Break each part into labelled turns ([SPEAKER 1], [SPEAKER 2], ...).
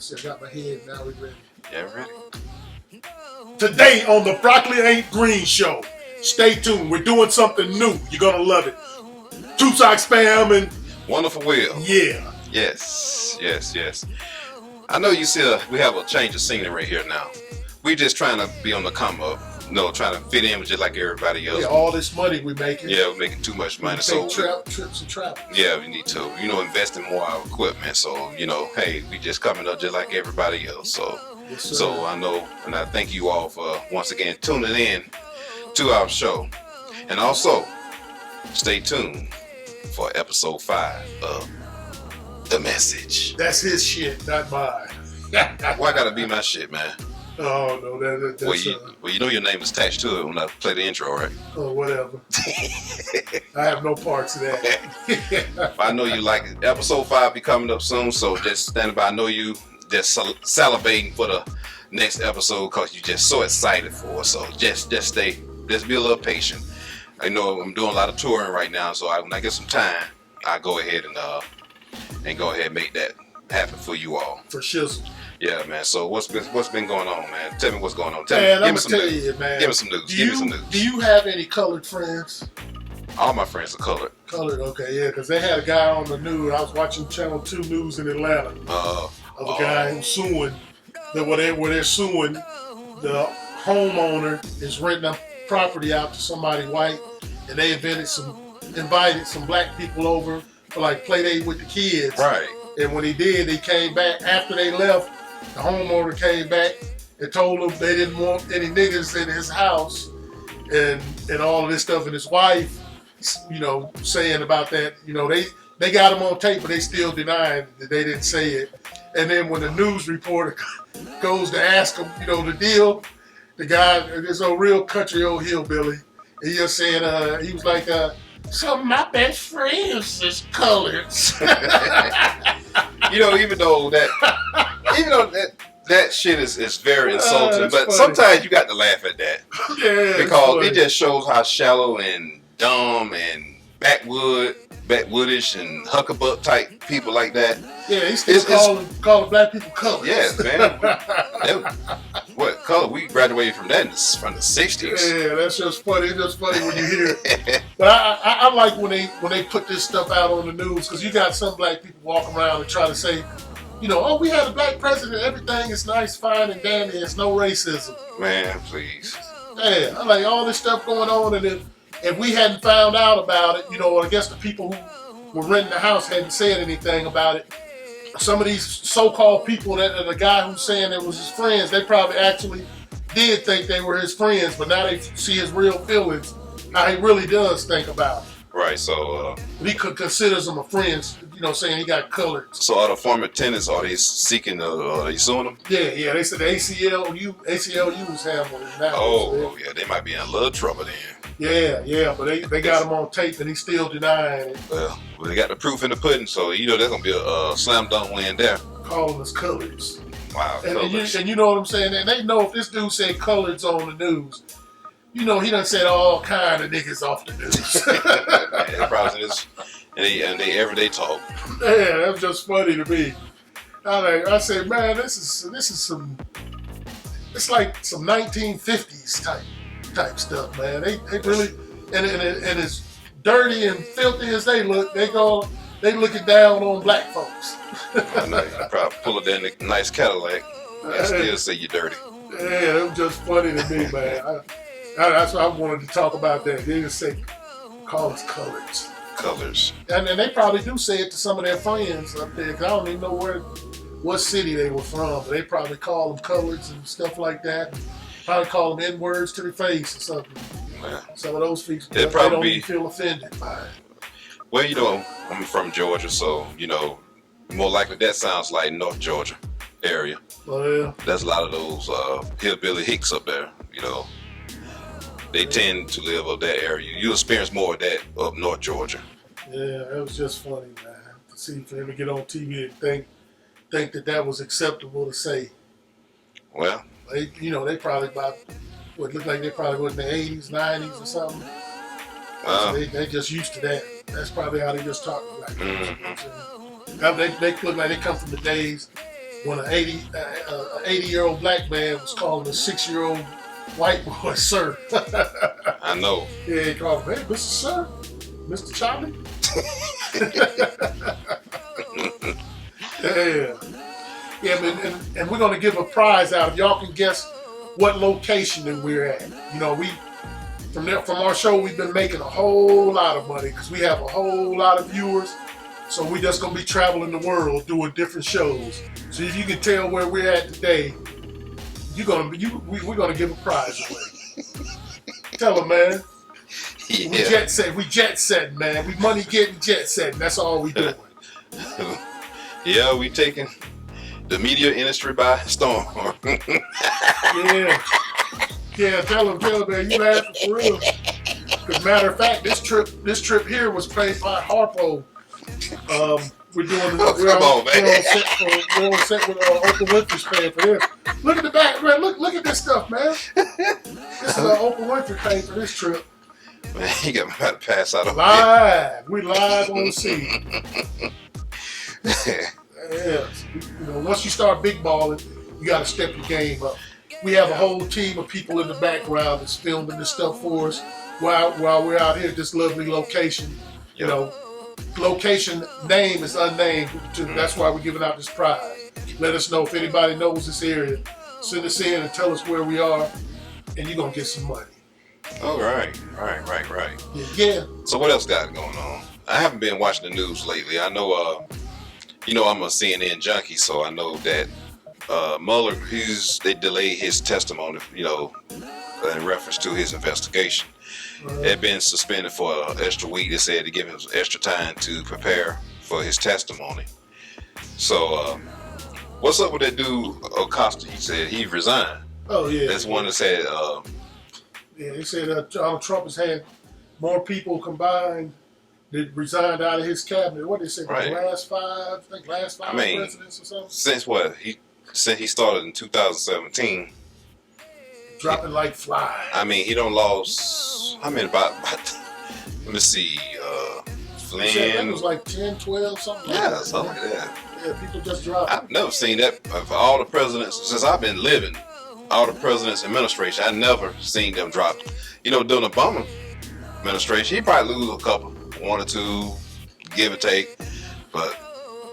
[SPEAKER 1] See, I got my head now. We ready.
[SPEAKER 2] Yeah, ready.
[SPEAKER 1] Today on the Broccoli Ain't Green Show. Stay tuned. We're doing something new. You're gonna love it. Two Sock Spam and
[SPEAKER 2] Wonderful Will.
[SPEAKER 1] yeah.
[SPEAKER 2] Yes. I know you see we have a change of scenery here now. We just trying to be on the come up. No, trying to fit in with just like everybody else.
[SPEAKER 1] Yeah, all this money we're making.
[SPEAKER 2] Yeah, we're making too much money.
[SPEAKER 1] So trips and travel.
[SPEAKER 2] Yeah, we need to, invest in more of our equipment. So, hey, we just coming up just like everybody else. So,
[SPEAKER 1] Yes, sir.
[SPEAKER 2] so I know, and I thank you all for once again tuning in to our show. And also, stay tuned for episode 5 of The Message.
[SPEAKER 1] That's his shit, not mine.
[SPEAKER 2] Why gotta be my shit, man?
[SPEAKER 1] Oh no, that's
[SPEAKER 2] Well, you know your name is attached to it when I play the intro, right?
[SPEAKER 1] oh, whatever. I have no parts of that.
[SPEAKER 2] I know you like it. Episode 5 be coming up soon, so just stand by. I know you just salivating for the next episode because you're just so excited for it. So just stay, just be a little patient. I know I'm doing a lot of touring right now, so when I get some time, I go ahead and go ahead and make that happen for you all.
[SPEAKER 1] For shizzle.
[SPEAKER 2] Yeah, man. So what's been going on, man? Tell me what's going on.
[SPEAKER 1] Man, I'm
[SPEAKER 2] give
[SPEAKER 1] gonna tell
[SPEAKER 2] me some news.
[SPEAKER 1] you, man.
[SPEAKER 2] Give me some news. Give me some news.
[SPEAKER 1] Do you have any colored friends?
[SPEAKER 2] All my friends are colored.
[SPEAKER 1] Colored, okay, yeah, because they had a guy on the news. I was watching Channel 2 News in Atlanta. Of a guy who's suing. Where they're suing the homeowner is renting a property out to somebody white, and they invited some black people over for like play date with the kids.
[SPEAKER 2] Right.
[SPEAKER 1] And when he did, they came back after they left. The homeowner came back and told them they didn't want any niggas in his house and all of this stuff. And his wife, saying about that, they got him on tape, but they still denying that they didn't say it. And then when the news reporter goes to ask him, the deal, the guy is a real country old hillbilly. And he just said, he was like, some of my best friends is colored.
[SPEAKER 2] Even though that shit is very insulting, but
[SPEAKER 1] funny.
[SPEAKER 2] Sometimes you got to laugh at that.
[SPEAKER 1] Yeah,
[SPEAKER 2] Because it just shows how shallow and dumb and backwoodish and huckabuck type people like that.
[SPEAKER 1] Yeah, he still calling black people colored.
[SPEAKER 2] Yes, man. What color? We graduated from that from the 60s.
[SPEAKER 1] Yeah, that's just funny. It's just funny when you hear it. But I like when they put this stuff out on the news, because you got some black people walking around and try to say, oh, we had a black president, everything is nice, fine, and dandy, there's no racism.
[SPEAKER 2] Man, please.
[SPEAKER 1] Yeah, I like all this stuff going on, and if we hadn't found out about it, I guess the people who were renting the house hadn't said anything about it. Some of these so-called people that the guy who's saying it was his friends, they probably actually did think they were his friends, but now they see his real feelings, how he really does think about it.
[SPEAKER 2] Right, so
[SPEAKER 1] he considers them a friend, saying he got colored.
[SPEAKER 2] So are the former tenants, are they seeking, are they suing them?
[SPEAKER 1] Yeah, they said the ACLU was handling it now.
[SPEAKER 2] Oh, yeah, they might be in a little trouble then.
[SPEAKER 1] Yeah, but they got him on tape and he's still denying it.
[SPEAKER 2] Well, they got the proof in the pudding, so there's gonna be a slam dunk win there.
[SPEAKER 1] Calling us coloreds.
[SPEAKER 2] Wow,
[SPEAKER 1] and you know what I'm saying? And they know if this dude said coloreds on the news, he done said all kind of niggas off the news.
[SPEAKER 2] Yeah, probably is, and they everyday talk.
[SPEAKER 1] Yeah, that was just funny to me. I said, man, this is some. It's like some 1950s type stuff, man. They really and as dirty and filthy as they look, they looking down on black folks.
[SPEAKER 2] I know, you probably pull it in a nice Cadillac and still say you're dirty.
[SPEAKER 1] Yeah, it was just funny to me, man. That's why I wanted to talk about that. They just say, call us colors.
[SPEAKER 2] Colors.
[SPEAKER 1] And they probably do say it to some of their friends up there, 'cause I don't even know what city they were from, but they probably call them colors and stuff like that. Probably call them N-words to their face or something.
[SPEAKER 2] Yeah.
[SPEAKER 1] Some of those people,
[SPEAKER 2] they
[SPEAKER 1] don't even feel offended by it.
[SPEAKER 2] Well, I'm from Georgia, so, more likely that sounds like North Georgia area.
[SPEAKER 1] Oh, yeah.
[SPEAKER 2] There's a lot of those hillbilly hicks up there, They tend to live up that area. You experience more of that up North Georgia.
[SPEAKER 1] Yeah, it was just funny, man. To see for him to get on TV and think that was acceptable to say.
[SPEAKER 2] Well,
[SPEAKER 1] they probably about what looked like they probably were in the 80s, 90s or something. So they just used to that. That's probably how they just talk like that. They look like they come from the days when an 80-year-old black man was calling a 6-year-old white boy sir.
[SPEAKER 2] I know.
[SPEAKER 1] Yeah, he called him, hey, Mr. Sir, Mr. Charlie. Yeah. Yeah, man, and we're gonna give a prize out if y'all can guess what location that we're at. You know, from our show we've been making a whole lot of money because we have a whole lot of viewers. So we just gonna be traveling the world doing different shows. So if you can tell where we're at today, we're gonna give a prize away. Tell them, man.
[SPEAKER 2] Yeah.
[SPEAKER 1] We jet setting, man. We money getting jet setting. That's all we doing.
[SPEAKER 2] Yeah, we taking the media industry by storm.
[SPEAKER 1] Yeah. Yeah, tell them, man, you laughing for real. Because matter of fact, this trip here was paid by Harpo. We're on set with Oprah Winfrey's paying for this. Look at the back, man. Look at this stuff, man. This is Oprah Winfrey paying for this trip.
[SPEAKER 2] Man, you got me about to pass out.
[SPEAKER 1] Live. We live on the scene. Yeah. You know, once you start big balling, you got to step your game up. We have a whole team of people in the background that's filming this stuff for us while we're out here at this lovely location. You know, location name is unnamed. That's why we're giving out this prize. Let us know if anybody knows this area. Send us in and tell us where we are, and you're going to get some money.
[SPEAKER 2] Oh, right.
[SPEAKER 1] Yeah.
[SPEAKER 2] So what else got going on? I haven't been watching the news lately. I know, I'm a CNN junkie, so I know that Mueller, they delayed his testimony, in reference to his investigation. Had been suspended for an extra week. They said to give him extra time to prepare for his testimony. So, what's up with that dude Acosta? He said he resigned.
[SPEAKER 1] Oh yeah.
[SPEAKER 2] That's one that said.
[SPEAKER 1] Yeah, they said Donald Trump has had more people combined that resigned out of his cabinet. What did they say?
[SPEAKER 2] Right.
[SPEAKER 1] The last five presidents or something.
[SPEAKER 2] Since what? Since he started in 2017.
[SPEAKER 1] Dropping like flies.
[SPEAKER 2] I mean, he don't lost. I mean, about let me see. Flynn.
[SPEAKER 1] It was like 10, 12, something like
[SPEAKER 2] Yeah,
[SPEAKER 1] that.
[SPEAKER 2] something like that.
[SPEAKER 1] Yeah, people just dropped.
[SPEAKER 2] I've never seen that for all the presidents since I've been living. All the presidents' administration, I never seen them drop. During the Obama administration, he probably lose a couple, one or two, give or take. But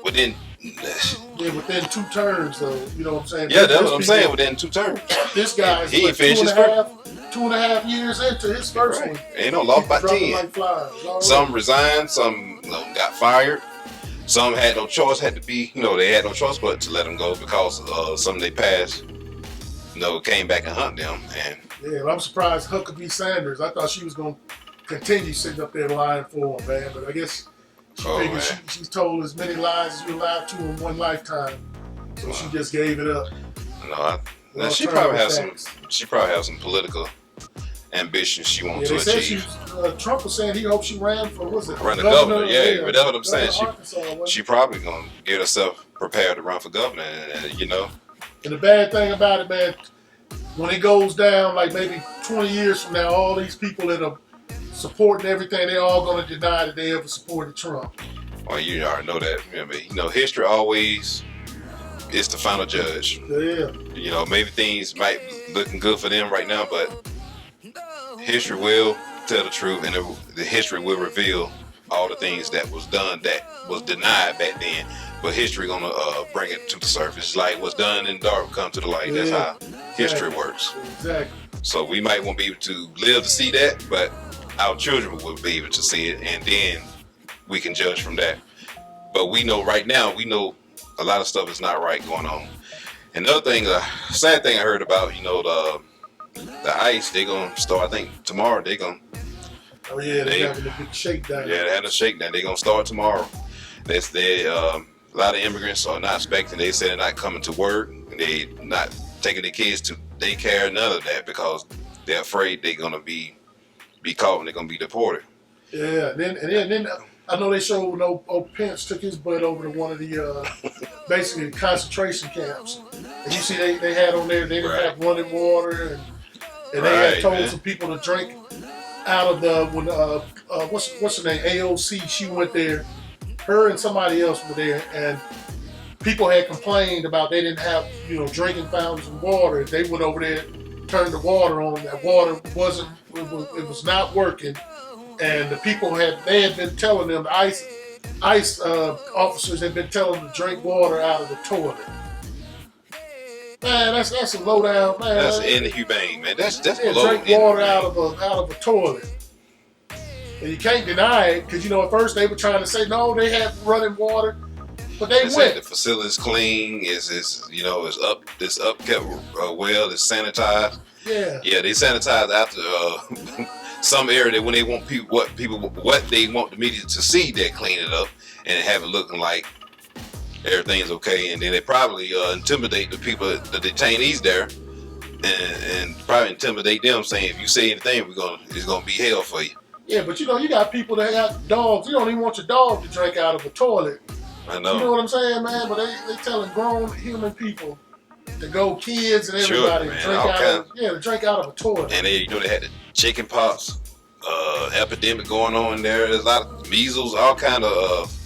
[SPEAKER 2] within
[SPEAKER 1] 2 terms, though. You know what I'm saying?
[SPEAKER 2] Yeah, that's what I'm saying. Within 2 terms.
[SPEAKER 1] This guy's
[SPEAKER 2] he
[SPEAKER 1] like
[SPEAKER 2] finished
[SPEAKER 1] 2.5 years into his first one.
[SPEAKER 2] Ain't no lost by 10.
[SPEAKER 1] Like flies.
[SPEAKER 2] Some resigned, some got fired. Some had no choice, had to be, they had no choice but to let them go because some they passed, came back and hunt them. And
[SPEAKER 1] yeah, I'm surprised Huckabee Sanders. I thought she was going to continue sitting up there lying for him, man. But I guess she figured she's told as many lies as you're allowed to in one lifetime. So she just gave it up.
[SPEAKER 2] No, she probably has some political ambitions she wants to achieve.
[SPEAKER 1] Trump was saying he hopes she ran for
[SPEAKER 2] run the governor. Yeah, but that's what I'm saying. She probably gonna get herself prepared to run for governor,
[SPEAKER 1] And the bad thing about it, man, when it goes down, like maybe 20 years from now, all these people that are supporting everything, they're all gonna deny that they ever supported Trump.
[SPEAKER 2] Well, you already know that. History always is the final judge.
[SPEAKER 1] Yeah.
[SPEAKER 2] Maybe things might be looking good for them right now, but history will tell the truth, and the history will reveal all the things that was done that was denied back then. But history gonna bring it to the surface. Like what's done in the dark will come to the light. That's how history works.
[SPEAKER 1] Exactly.
[SPEAKER 2] So we might won't be able to live to see that, but our children will be able to see it, and then we can judge from that. But we know right now, a lot of stuff is not right going on. Another thing, sad thing I heard about, the ICE, they gonna start, I think tomorrow they gonna.
[SPEAKER 1] Oh yeah, they're having a big shakedown.
[SPEAKER 2] Yeah, they're having a shakedown. They're gonna start tomorrow. A lot of immigrants are not expecting. They say they're not coming to work. They not taking their kids to daycare, none of that, because they're afraid they're gonna be caught and they're gonna be deported.
[SPEAKER 1] Yeah, and then I know they showed old Pence took his butt over to one of the basically the concentration camps. And you see they had on there, they didn't have running water, and they had told some people to drink out of the what's her name, AOC. She went there, her and somebody else were there, and people had complained about they didn't have, drinking fountains and water. They went over there, turned the water on. That water it was not working, and the people had been telling them, the ICE officers had been telling them to drink water out of the toilet. Man, that's a low down, man.
[SPEAKER 2] That's inhumane, man. That's below
[SPEAKER 1] drink water out of a toilet. And you can't deny it, because at first they were trying to say no, they had running water, but they went.
[SPEAKER 2] The facility's clean. It's up. This upkept well. It's sanitized.
[SPEAKER 1] Yeah.
[SPEAKER 2] Yeah, they sanitize after some area that when they want what they want the media to see, they clean it up and have it looking like everything's okay. And then they probably intimidate the people, the detainees there, and probably intimidate them, saying if you say anything, it's gonna be hell for you.
[SPEAKER 1] Yeah, but you got people that got dogs. You don't even want your dog to drink out of a toilet.
[SPEAKER 2] I know.
[SPEAKER 1] You know what I'm saying, man? But they telling grown human people to go, kids and everybody,
[SPEAKER 2] to
[SPEAKER 1] drink out of a toilet.
[SPEAKER 2] And they had the chicken pox epidemic going on there. There's a lot of measles, all kind of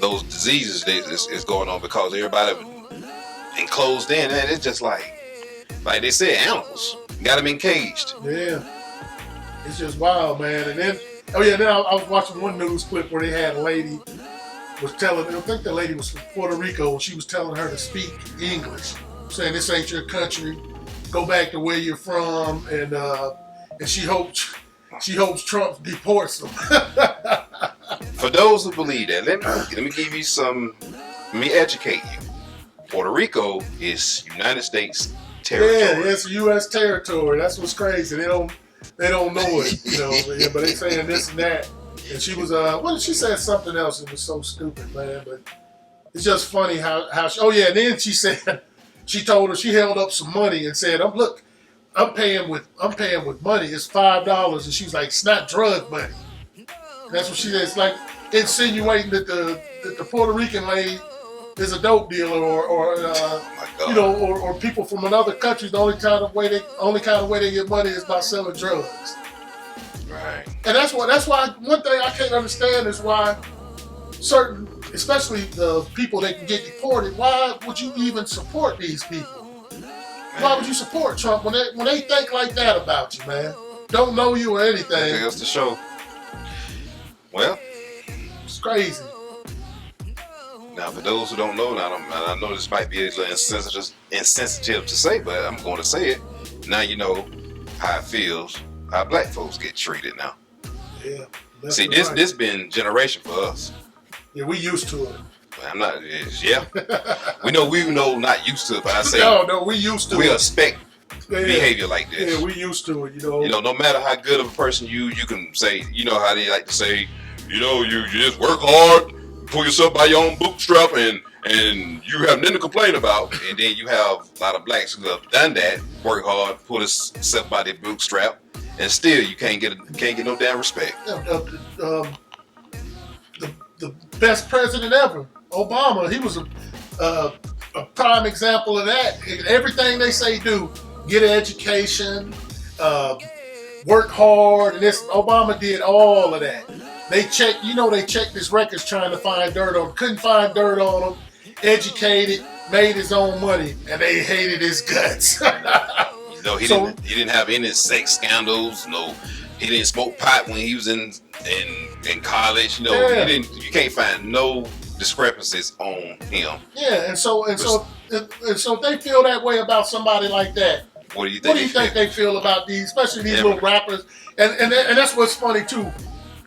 [SPEAKER 2] those diseases is going on because everybody enclosed in. And it's just like they said, animals got them encaged.
[SPEAKER 1] Yeah. It's just wild, man. And then, I was watching one news clip where they had a lady was telling, I think the lady was from Puerto Rico, and she was telling her to speak English, saying this ain't your country, go back to where you're from, and she hopes Trump deports them.
[SPEAKER 2] For those who believe that, let me give you let me educate you. Puerto Rico is United States territory.
[SPEAKER 1] Yeah, it's U.S. territory. That's what's crazy. They don't know it, but they saying this and that. And she was, she said something else. It was so stupid, man. But it's just funny how and then she said, she told her, she held up some money and said, I'm paying with money. It's $5. And she was like, it's not drug money. And that's what she said. It's like insinuating that the Puerto Rican lady is a dope dealer or people from another country. The only kind of way they get money is by selling drugs.
[SPEAKER 2] Right.
[SPEAKER 1] And that's why one thing I can't understand is why certain, especially the people that can get deported, why would you even support these people? Why would you support Trump when they think like that about you, man? Don't know you or anything.
[SPEAKER 2] Nothing else to show. Well,
[SPEAKER 1] it's crazy.
[SPEAKER 2] Now, for those who don't know, I know this might be a little insensitive to say, but I'm going to say it. Now you know how it feels, how black folks get treated now.
[SPEAKER 1] Yeah.
[SPEAKER 2] See, this been generation for us.
[SPEAKER 1] Yeah, we used to it.
[SPEAKER 2] I'm not. Yeah, we know not used to it, but I say
[SPEAKER 1] no, we used to.
[SPEAKER 2] We expect behavior like this.
[SPEAKER 1] Yeah, we used to it.
[SPEAKER 2] No matter how good of a person you can say. You know how they like to say. You just work hard, pull yourself by your own bootstrap, and you have nothing to complain about. And then you have a lot of blacks who have done that, work hard, pull themselves by their bootstrap, and still you can't get no damn respect.
[SPEAKER 1] The best president ever, Obama. He was a prime example of that. Everything they say do, get an education, work hard, and Obama did all of that. They checked his records trying to find dirt on him. Couldn't find dirt on him. Educated, made his own money, and they hated his guts.
[SPEAKER 2] He didn't have any sex scandals. No, he didn't smoke pot when he was in college. You can't find no discrepancies on him.
[SPEAKER 1] Yeah, and so if they feel that way about somebody like that,
[SPEAKER 2] what do you think
[SPEAKER 1] they feel about these, especially these little rappers? And that's what's funny too.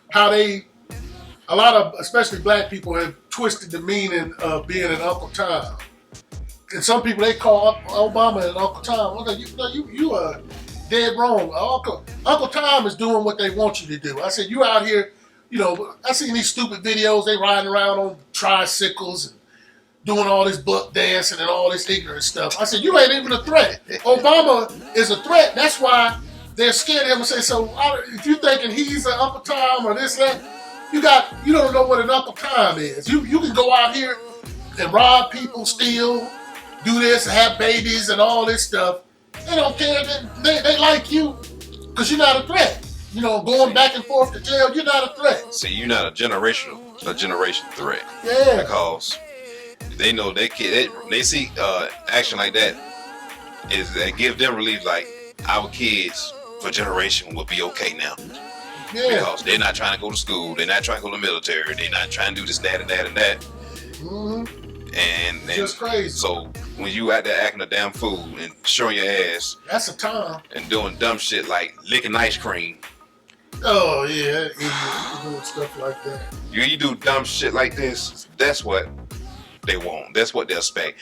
[SPEAKER 1] How a lot of, especially black people, have twisted the meaning of being an Uncle Tom. And some people, they call Obama an Uncle Tom. I'm like, you are dead wrong. Uncle Tom is doing what they want you to do. I said, you out here, I seen these stupid videos, they riding around on tricycles and doing all this buck dancing and all this ignorant stuff. I said, you ain't even a threat. Obama is a threat. That's why they're scared of him and say, so if you're thinking he's an Uncle Tom or this, that, you don't know what an Uncle Tom is. You can go out here and rob people, steal, do this, have babies and all this stuff. They don't care. They like you because you're not a threat. Going back and forth to jail, you're not a threat.
[SPEAKER 2] See, you're not a generation threat.
[SPEAKER 1] Yeah.
[SPEAKER 2] Because They know they kid. They see action like that is that give them relief. Like our kids for generation will be okay now
[SPEAKER 1] Yeah.
[SPEAKER 2] because they're not trying to go to school. They're not trying to go to the military. They're not trying to do this, that, and that, and that.
[SPEAKER 1] Mm-hmm.
[SPEAKER 2] And
[SPEAKER 1] Just crazy.
[SPEAKER 2] So when you out there acting a damn fool and showing your ass
[SPEAKER 1] That's a time.
[SPEAKER 2] and doing dumb shit like licking ice cream.
[SPEAKER 1] Oh yeah, idiot doing stuff like that.
[SPEAKER 2] You do dumb shit like this, that's what they want. That's what they expect.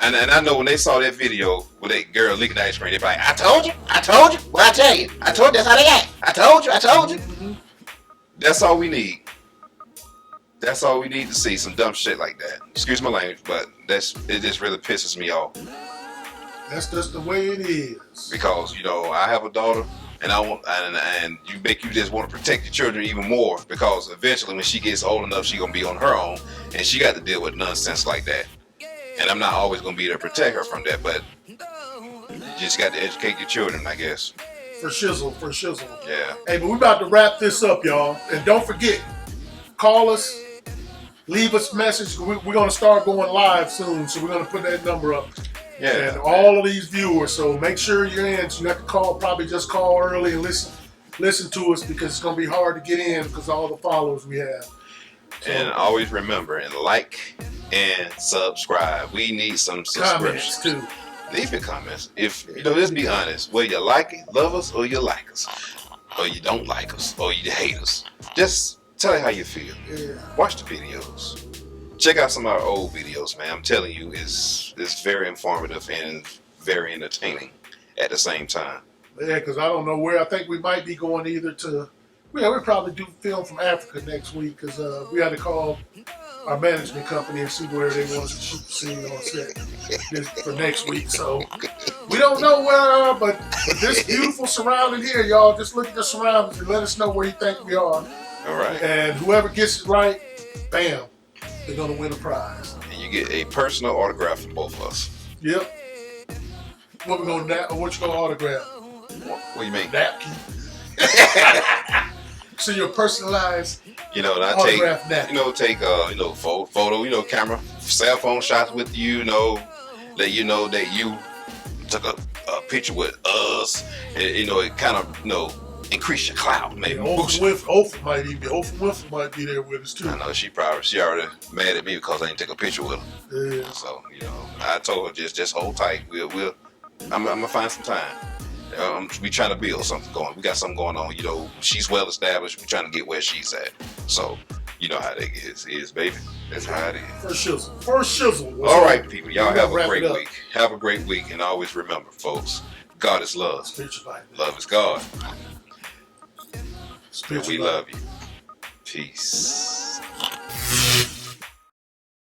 [SPEAKER 2] And I know when they saw that video with that girl licking ice cream, they're like, I told you. Well, I tell you. I told you that's how they act. I told you.
[SPEAKER 1] Mm-hmm.
[SPEAKER 2] That's all we need. That's all we need to see, some dumb shit like that. Excuse my language, but it just really pisses me off.
[SPEAKER 1] That's just the way it is.
[SPEAKER 2] Because, I have a daughter and and you just want to protect your children even more because eventually when she gets old enough, she's gonna be on her own and she got to deal with nonsense like that. And I'm not always gonna be there to protect her from that, but you just got to educate your children, I guess.
[SPEAKER 1] For shizzle.
[SPEAKER 2] Yeah.
[SPEAKER 1] Hey, but we're about to wrap this up, y'all. And don't forget, call us, leave us a message. We're gonna start going live soon, so we're gonna put that number up.
[SPEAKER 2] Yeah.
[SPEAKER 1] And all of these viewers, so make sure you're in. So you have to call, probably just call early and listen to us because it's gonna be hard to get in because of all the followers we have. So,
[SPEAKER 2] and always remember and like and subscribe. We need some
[SPEAKER 1] comments
[SPEAKER 2] subscriptions.
[SPEAKER 1] too.
[SPEAKER 2] Leave your comments. If let's be honest, whether you like it, love us, or you like us, or you don't like us, or you hate us, just tell us how you feel.
[SPEAKER 1] Yeah.
[SPEAKER 2] Watch the videos. Check out some of our old videos, man. I'm telling you, it's very informative and very entertaining at the same time.
[SPEAKER 1] Yeah, because I don't know where. I think we might be going either to. Yeah, we'll probably do film from Africa next week because we had to call our management company and see where they want us to shoot the scene on set for next week. So we don't know where, but this beautiful surrounding here, y'all. Just look at the surroundings and let us know where you think we are.
[SPEAKER 2] All right.
[SPEAKER 1] And whoever gets it right, bam, they're gonna win a prize.
[SPEAKER 2] And you get a personal autograph from both of us.
[SPEAKER 1] Yep. What you gonna autograph?
[SPEAKER 2] What do you mean?
[SPEAKER 1] Napkin. So your personalized
[SPEAKER 2] And I
[SPEAKER 1] autograph napkin.
[SPEAKER 2] take photo, camera, cell phone shots with you, let you know that you took a picture with us, and it kind of increase your clout, maybe.
[SPEAKER 1] Oprah might be there with us too.
[SPEAKER 2] I know she already mad at me because I didn't take a picture with her.
[SPEAKER 1] Yeah.
[SPEAKER 2] So I told her just hold tight. I'm gonna find some time. We trying to build something going. We got something going on. She's well established. We trying to get where she's at. So you know how that is, baby. That's how it is.
[SPEAKER 1] First shizzle.
[SPEAKER 2] All right, people. Y'all have a
[SPEAKER 1] wrap
[SPEAKER 2] great
[SPEAKER 1] it up.
[SPEAKER 2] week. Have a great week, and always remember, folks. God is love.
[SPEAKER 1] Spiritual
[SPEAKER 2] Love is God. And
[SPEAKER 1] Spiritual
[SPEAKER 2] we
[SPEAKER 1] life.
[SPEAKER 2] love you. Peace.